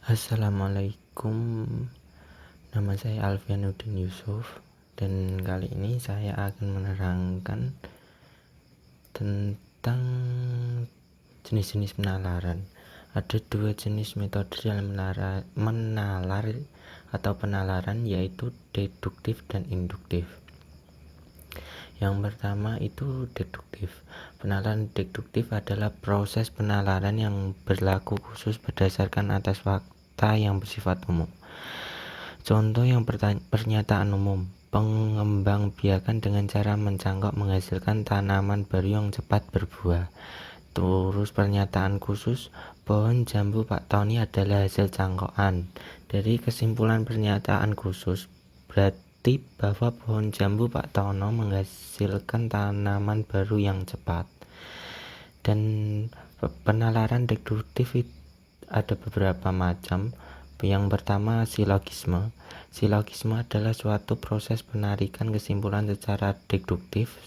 Assalamualaikum, nama saya Alfianuddin Yusuf, dan kali ini saya akan menerangkan tentang jenis-jenis penalaran. Ada dua jenis metode dalam menalar atau penalaran, yaitu deduktif dan induktif. Yang pertama itu deduktif. Penalaran deduktif adalah proses penalaran yang berlaku khusus berdasarkan atas fakta yang bersifat umum. Contoh yang pernyataan umum, pengembangbiakan dengan cara mencangkok menghasilkan tanaman baru yang cepat berbuah. Terus pernyataan khusus, pohon jambu Pak Tony adalah hasil cangkokan. Dari kesimpulan pernyataan khusus, berarti bahwa pohon jambu Pak Tono menghasilkan tanaman baru yang cepat. Dan penalaran deduktif ada beberapa macam. Yang pertama, silogisme. Silogisme adalah suatu proses penarikan kesimpulan secara deduktif,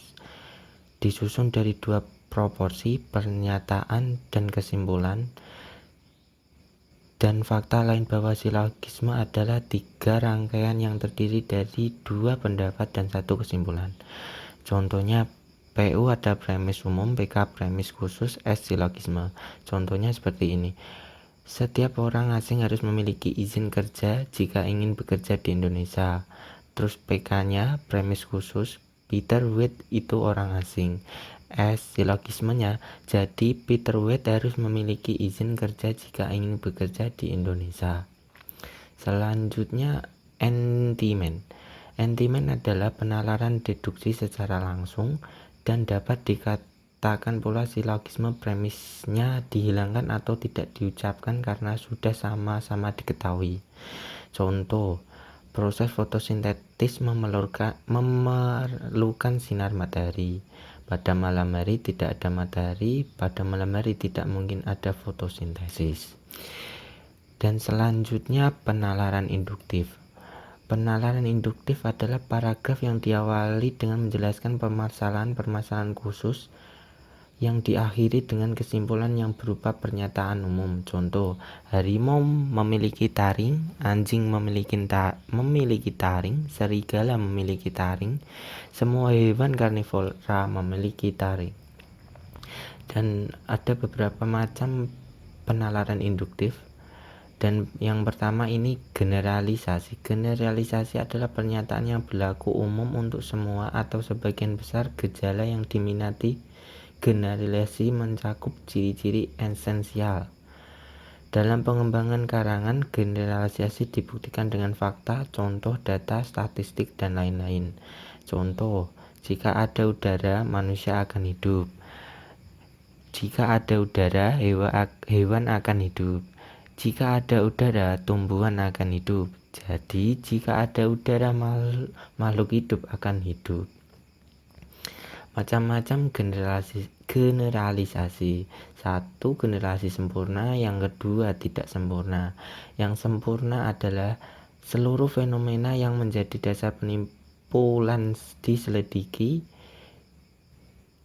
disusun dari dua proporsi, pernyataan dan kesimpulan. Dan fakta lain bahwa silogisme adalah tiga rangkaian yang terdiri dari dua pendapat dan satu kesimpulan. Contohnya, PU ada premis umum, PK premis khusus, S silogisme. Contohnya seperti ini. Setiap orang asing harus memiliki izin kerja jika ingin bekerja di Indonesia. Terus PK-nya premis khusus, Peter Witt itu orang asing. S silogismenya, jadi Peter Witt harus memiliki izin kerja jika ingin bekerja di Indonesia. Selanjutnya, entimen. Entimen adalah penalaran deduksi secara langsung dan dapat dikatakan pula silogisme premisnya dihilangkan atau tidak diucapkan karena sudah sama-sama diketahui. Contoh, proses fotosintesis memerlukan sinar matahari. Pada malam hari tidak ada matahari, pada malam hari tidak mungkin ada fotosintesis. Dan selanjutnya, penalaran induktif. Penalaran induktif adalah paragraf yang diawali dengan menjelaskan permasalahan khusus yang diakhiri dengan kesimpulan yang berupa pernyataan umum. Contoh, harimau memiliki taring, anjing memiliki taring, serigala memiliki taring, semua hewan karnivora memiliki taring. Dan ada beberapa macam penalaran induktif. Dan yang pertama ini generalisasi. Generalisasi adalah pernyataan yang berlaku umum untuk semua atau sebagian besar gejala yang diminati. Generalisasi mencakup ciri-ciri esensial. Dalam pengembangan karangan, generalisasi dibuktikan dengan fakta, contoh, data, statistik, dan lain-lain. Contoh, jika ada udara, manusia akan hidup. Jika ada udara, hewan akan hidup. Jika ada udara, tumbuhan akan hidup. Jadi, jika ada udara, makhluk hidup akan hidup. Macam-macam generalisasi. Satu, generalisasi sempurna. Yang kedua, tidak sempurna. Yang sempurna adalah seluruh fenomena yang menjadi dasar penimpulan diselidiki.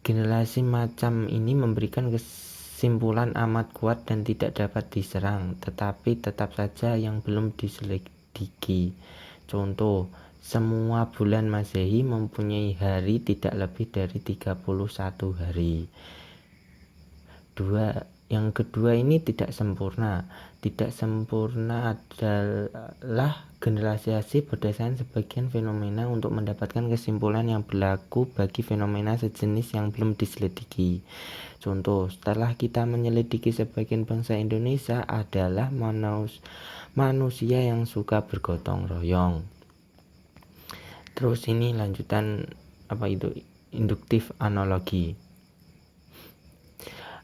Generalisasi macam ini memberikan kesimpulan amat kuat dan tidak dapat diserang, tetapi tetap saja yang belum diselidiki. Contoh, semua bulan Masehi mempunyai hari tidak lebih dari 31 hari. Yang kedua ini tidak sempurna. Tidak sempurna adalah generalisasi berdasarkan sebagian fenomena untuk mendapatkan kesimpulan yang berlaku bagi fenomena sejenis yang belum diselidiki. Contoh, setelah kita menyelidiki sebagian bangsa Indonesia adalah manusia yang suka bergotong royong. Terus ini lanjutan induktif analogi.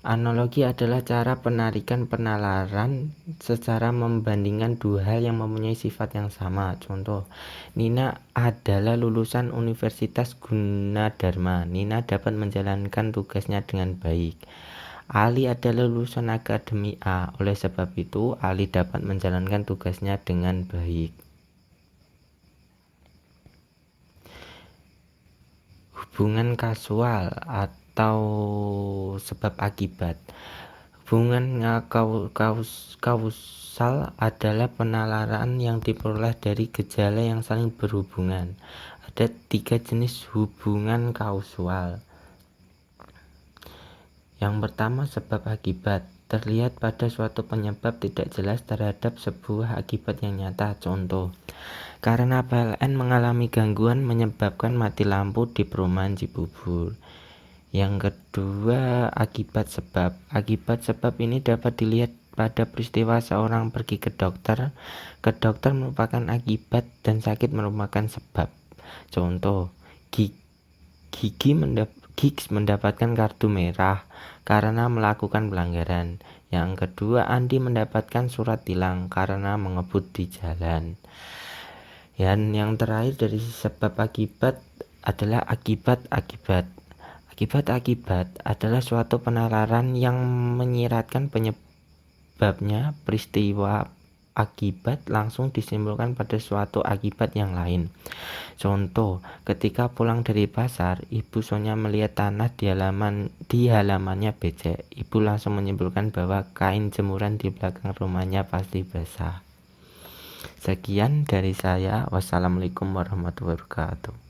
Analogi adalah cara penarikan penalaran secara membandingkan dua hal yang mempunyai sifat yang sama. Contoh, Nina adalah lulusan Universitas Gunadarma. Nina dapat menjalankan tugasnya dengan baik. Ali adalah lulusan Akademi A. Oleh sebab itu, Ali dapat menjalankan tugasnya dengan baik. Hubungan kasual atau sebab akibat. Hubungan kausal adalah penalaran yang diperoleh dari gejala yang saling berhubungan. Ada 3 jenis hubungan kausal. Yang pertama, sebab akibat. Terlihat pada suatu penyebab tidak jelas terhadap sebuah akibat yang nyata. Contoh, karena PLN mengalami gangguan menyebabkan mati lampu di perumahan Cibubur. Yang kedua, akibat sebab. Akibat sebab ini dapat dilihat pada peristiwa seorang pergi ke dokter. Ke dokter merupakan akibat dan sakit merupakan sebab. Contoh, Giggs mendapatkan kartu merah karena melakukan pelanggaran. Yang kedua, Andi mendapatkan surat tilang karena mengebut di jalan. Dan yang terakhir dari sebab akibat adalah akibat-akibat. Akibat-akibat adalah suatu penalaran yang menyiratkan penyebabnya. Peristiwa akibat langsung disimpulkan pada suatu akibat yang lain. Contoh, ketika pulang dari pasar, Ibu Sonya melihat tanah di halamannya becek. Ibu langsung menyimpulkan bahwa kain jemuran di belakang rumahnya pasti basah. Sekian dari saya. Wassalamualaikum warahmatullahi wabarakatuh.